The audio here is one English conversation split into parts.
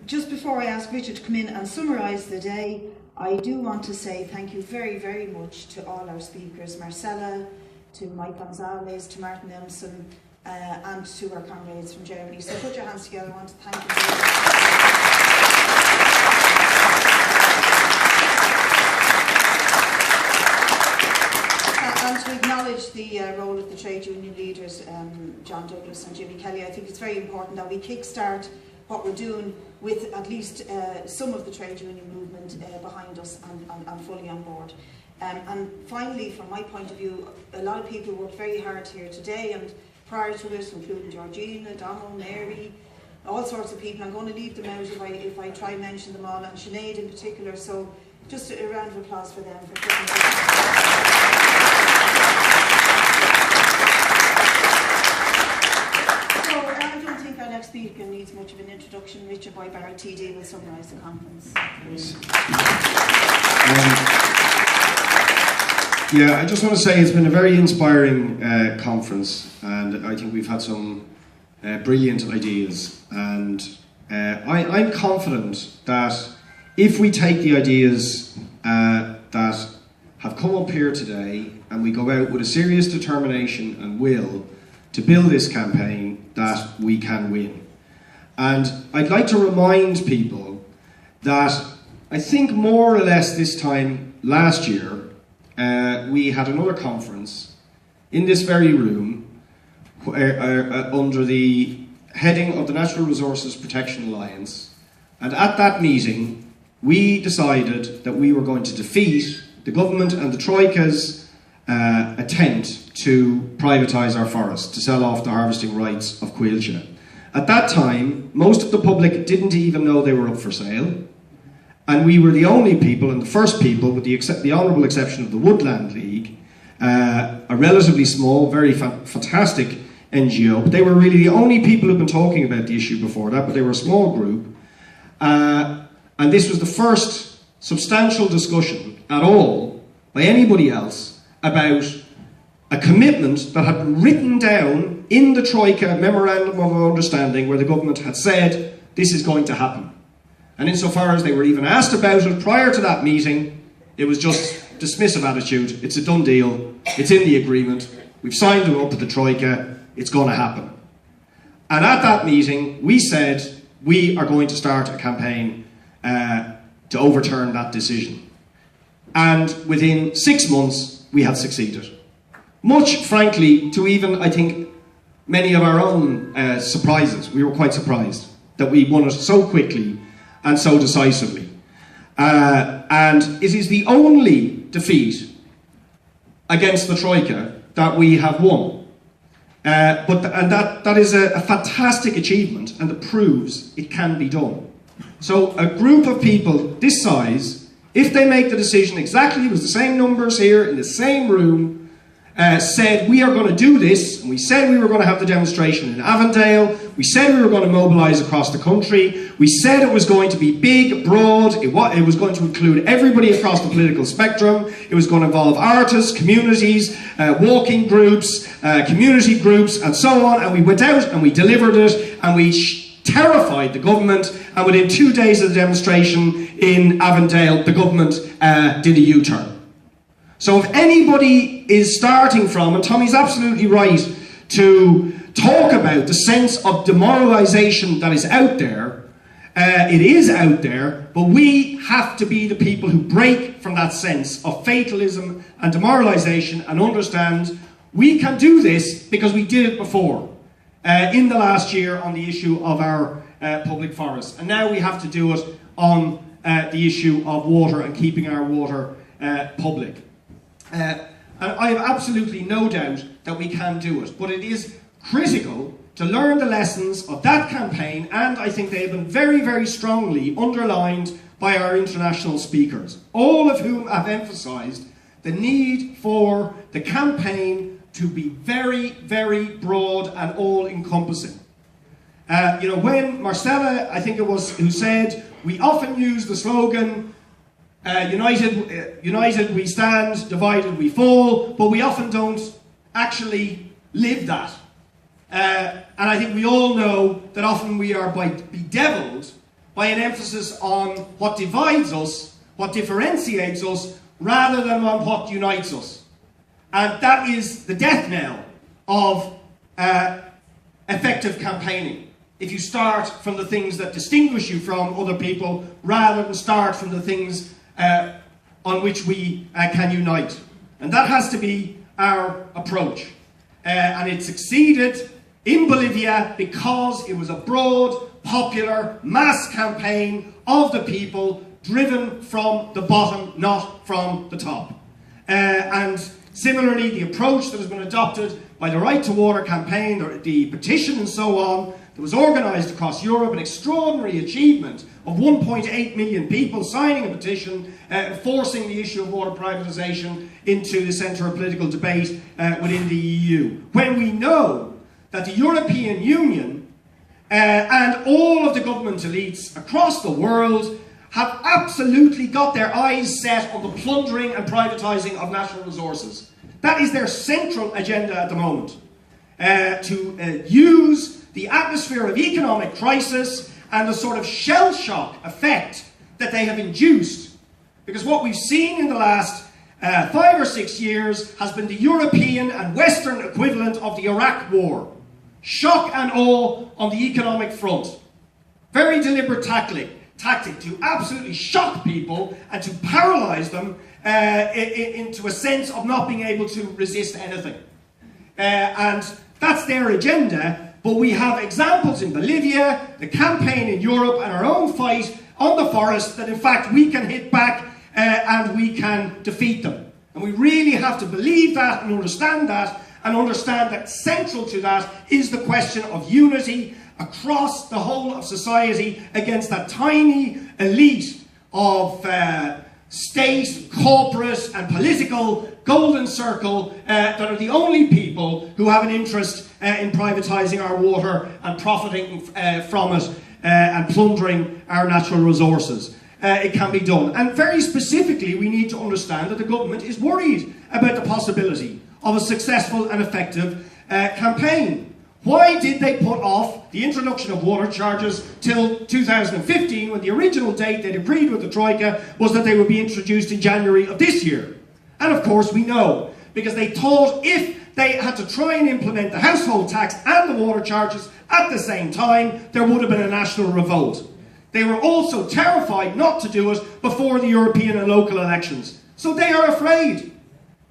Just before I ask Richard to come in and summarise the day, I do want to say thank you very, very much to all our speakers, Marcella, to Mike Gonzalez, to Martin Elmson, and to our comrades from Germany. So put your hands together. I want to thank you very much. And to acknowledge the role of the trade union leaders, John Douglas and Jimmy Kelly. I think it's very important that we kickstart what we're doing with at least some of the trade union movement behind us and fully on board. And finally, from my point of view, a lot of people worked very hard here today and prior to it, including Georgina, Donald, Mary, all sorts of people. I'm going to leave them out if I try and mention them all, and Sinead in particular. So just a round of applause for them for putting our next speaker needs much of an introduction. Richard Boys Barret TD will summarise the conference. Yeah, I just want to say it's been a very inspiring conference, and I think we've had some brilliant ideas, and I'm confident that if we take the ideas that have come up here today and we go out with a serious determination and will to build this campaign, that we can win. And I'd like to remind people that I think more or less this time last year we had another conference in this very room under the heading of the Natural Resources Protection Alliance, and at that meeting we decided that we were going to defeat the government and the Troika's attempt to privatise our forests, to sell off the harvesting rights of Cuilche. At that time, most of the public didn't even know they were up for sale, and we were the only people, and the first people, with the honourable exception of the Woodland League, a relatively small, very fantastic NGO, but they were really the only people who've been talking about the issue before that, but they were a small group, and this was the first substantial discussion at all by anybody else about a commitment that had been written down in the Troika Memorandum of Understanding, where the government had said this is going to happen. And insofar as they were even asked about it prior to that meeting, it was just dismissive attitude. It's a done deal, it's in the agreement, we've signed it up with the Troika, it's going to happen. And at that meeting we said we are going to start a campaign to overturn that decision. And within 6 months we had succeeded. Much, frankly, to even, I think, many of our own surprises. We were quite surprised that we won it so quickly and so decisively. And it is the only defeat against the Troika that we have won. That is a fantastic achievement, and it proves it can be done. So a group of people this size, if they make the decision exactly, it was the same numbers here in the same room, said we are going to do this, and we said we were going to have the demonstration in Avondale, we said we were going to mobilise across the country, we said it was going to be big, broad, it was going to include everybody across the political spectrum, it was going to involve artists, communities, walking groups, community groups, and so on, and we went out and we delivered it, and we terrified the government, and within 2 days of the demonstration in Avondale, the government did a U-turn. So if anybody is starting from, and Tommy's absolutely right to talk about the sense of demoralisation that is out there, it is out there, but we have to be the people who break from that sense of fatalism and demoralisation and understand we can do this because we did it before in the last year on the issue of our public forests, and now we have to do it on the issue of water and keeping our water public. And I have absolutely no doubt that we can do it, but it is critical to learn the lessons of that campaign, and I think they have been very, very strongly underlined by our international speakers, all of whom have emphasised the need for the campaign to be very, very broad and all-encompassing. You know, when Marcella, I think it was, who said, we often use the slogan, united we stand, divided we fall, but we often don't actually live that. And I think we all know that often we are bedeviled by an emphasis on what divides us, what differentiates us, rather than on what unites us. And that is the death knell of effective campaigning. If you start from the things that distinguish you from other people, rather than start from the things on which we can unite. And that has to be our approach. And it succeeded in Bolivia because it was a broad, popular, mass campaign of the people, driven from the bottom, not from the top. And similarly, the approach that has been adopted by the Right to Water campaign, the petition and so on, that was organised across Europe, an extraordinary achievement of 1.8 million people signing a petition forcing the issue of water privatisation into the centre of political debate within the EU. When we know that the European Union and all of the government elites across the world have absolutely got their eyes set on the plundering and privatising of natural resources. That is their central agenda at the moment. To use the atmosphere of economic crisis and the sort of shell shock effect that they have induced. Because what we've seen in the last 5 or 6 years has been the European and Western equivalent of the Iraq War. Shock and awe on the economic front. Very deliberate tactic to absolutely shock people and to paralyse them into a sense of not being able to resist anything. And that's their agenda, but we have examples in Bolivia, the campaign in Europe, and our own fight on the forest that in fact we can hit back and we can defeat them. And we really have to believe that and understand that central to that is the question of unity across the whole of society against that tiny elite of state, corporate and political golden circle that are the only people who have an interest in privatising our water and profiting from it and plundering our natural resources. It can be done. And very specifically, we need to understand that the government is worried about the possibility of a successful and effective campaign. Why did they put off the introduction of water charges till 2015, when the original date they'd agreed with the Troika was that they would be introduced in January of this year? And of course we know, because they thought if they had to try and implement the household tax and the water charges at the same time, there would have been a national revolt. They were also terrified not to do it before the European and local elections. So they are afraid.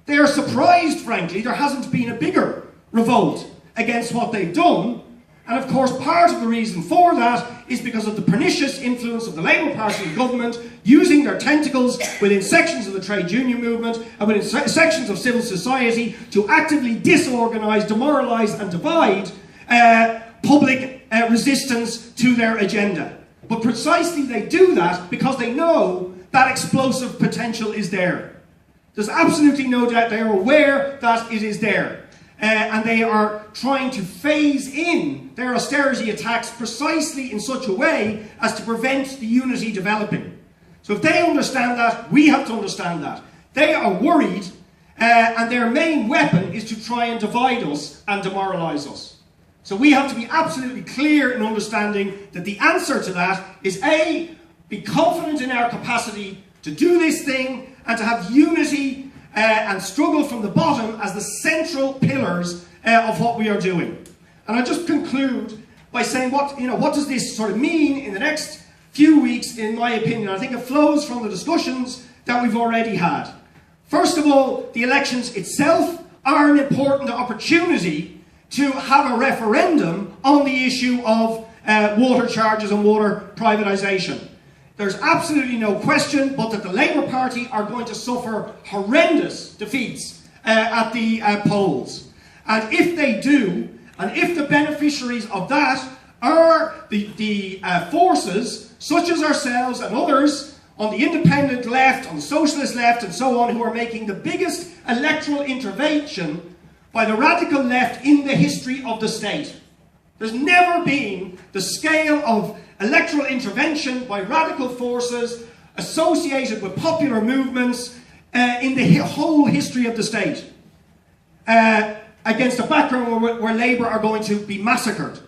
They are surprised, frankly, there hasn't been a bigger revolt against what they've done. And of course part of the reason for that is because of the pernicious influence of the Labour Party government using their tentacles within sections of the trade union movement and within sections of civil society to actively disorganise, demoralise and divide public resistance to their agenda. But precisely they do that because they know that explosive potential is there. There's absolutely no doubt they are aware that it is there. And they are trying to phase in their austerity attacks precisely in such a way as to prevent the unity developing. So if they understand that, we have to understand that. They are worried, and their main weapon is to try and divide us and demoralise us. So we have to be absolutely clear in understanding that the answer to that is A, be confident in our capacity to do this thing and to have unity and struggle from the bottom as the central pillars of what we are doing. And I just conclude by saying what does this sort of mean in the next few weeks, in my opinion. I think it flows from the discussions that we've already had. First of all, the elections itself are an important opportunity to have a referendum on the issue of water charges and water privatisation. There's absolutely no question but that the Labour Party are going to suffer horrendous defeats at the polls. And if they do, and if the beneficiaries of that are the forces, such as ourselves and others, on the independent left, on the socialist left and so on, who are making the biggest electoral intervention by the radical left in the history of the state. There's never been the scale of electoral intervention by radical forces associated with popular movements in the whole history of the state. against a background where Labour are going to be massacred.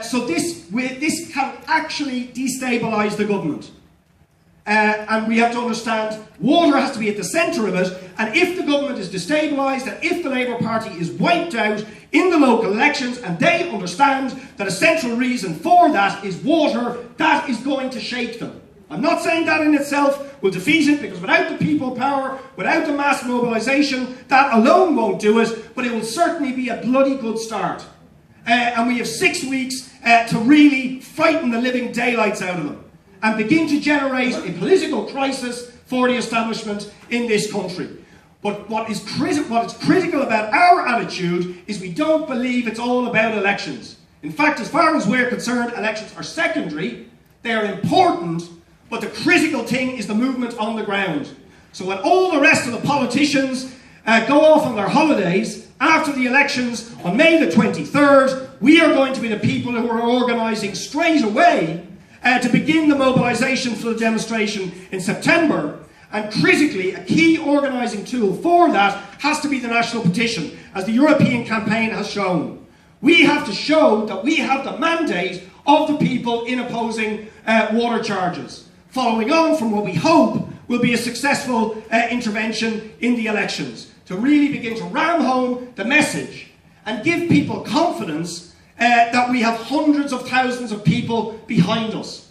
So this can actually destabilise the government. And we have to understand water has to be at the centre of it, and if the government is destabilised and if the Labour Party is wiped out in the local elections and they understand that a central reason for that is water, that is going to shake them. I'm not saying that in itself will defeat it, because without the people power, without the mass mobilisation, that alone won't do it, but it will certainly be a bloody good start. And we have 6 weeks to really frighten the living daylights out of them and begin to generate a political crisis for the establishment in this country. But what is critical about our attitude is we don't believe it's all about elections. In fact, as far as we're concerned, elections are secondary. They are important, but the critical thing is the movement on the ground. So when all the rest of the politicians go off on their holidays after the elections on May the 23rd, we are going to be the people who are organising straight away to begin the mobilisation for the demonstration in September. And critically, a key organising tool for that has to be the national petition, as the European campaign has shown. We have to show that we have the mandate of the people in opposing water charges, following on from what we hope will be a successful intervention in the elections, to really begin to ram home the message and give people confidence that we have hundreds of thousands of people behind us.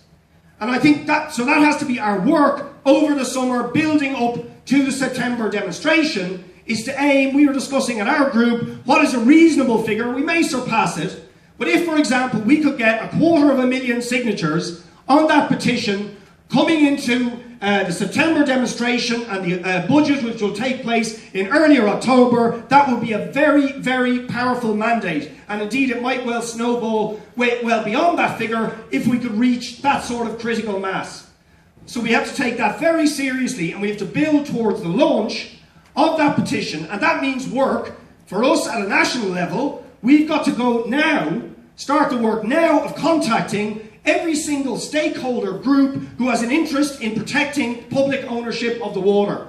And I think that has to be our work over the summer, building up to the September demonstration, is to aim, we were discussing in our group, what is a reasonable figure. We may surpass it, but if, for example, we could get 250,000 signatures on that petition coming into the September demonstration and the budget which will take place in earlier October, that would be a very, very powerful mandate. And indeed it might well snowball well beyond that figure if we could reach that sort of critical mass. So we have to take that very seriously, and we have to build towards the launch of that petition, and that means work for us at a national level. We've got to go now, start the work now of contacting every single stakeholder group who has an interest in protecting public ownership of the water.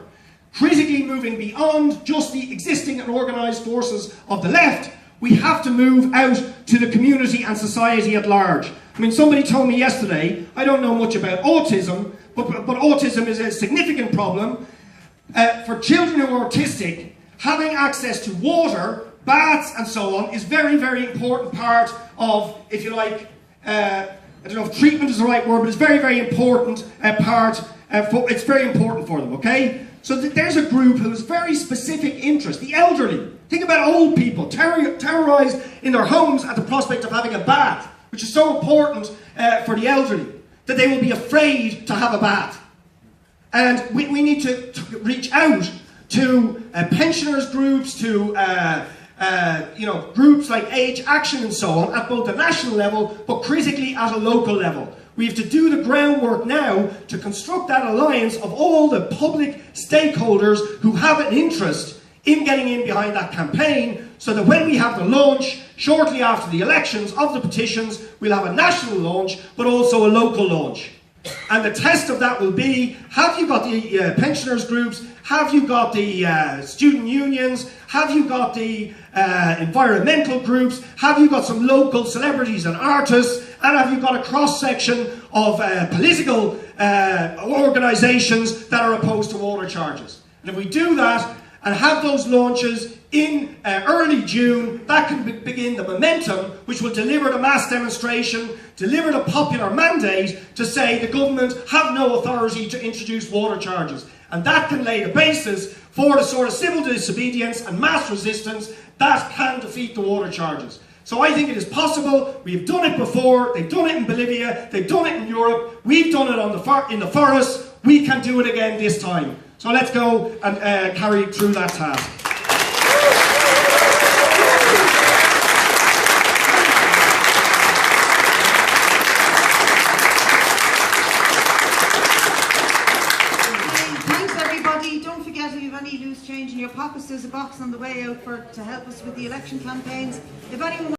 Critically moving beyond just the existing and organised forces of the left, we have to move out to the community and society at large. I mean, somebody told me yesterday, I don't know much about autism, but autism is a significant problem. For children who are autistic, having access to water, baths and so on is very, very important part of, if you like, I don't know if treatment is the right word, but it's very, very important it's very important for them, okay? So there's a group who has very specific interest, the elderly. Think about old people terrorised in their homes at the prospect of having a bath, which is so important for the elderly, that they will be afraid to have a bath. And we need to reach out to pensioners groups, to groups like Age Action and so on, at both the national level, but critically at a local level. We have to do the groundwork now to construct that alliance of all the public stakeholders who have an interest in getting in behind that campaign, so that when we have the launch, shortly after the elections of the petitions, we'll have a national launch, but also a local launch. And the test of that will be, have you got the pensioners groups, have you got the student unions, have you got the environmental groups, have you got some local celebrities and artists, and have you got a cross-section of political organisations that are opposed to water charges? And if we do that, and have those launches in early June, that can begin the momentum which will deliver the mass demonstration, deliver the popular mandate to say the government have no authority to introduce water charges. And that can lay the basis for the sort of civil disobedience and mass resistance that can defeat the water charges. So I think it is possible. We've done it before. They've done it in Bolivia. They've done it in Europe. We've done it in the forest. We can do it again this time. So let's go and carry through that task. Thanks everybody. Don't forget, if you have any loose change in your pockets, there's a box on the way out to help us with the election campaigns. If anyone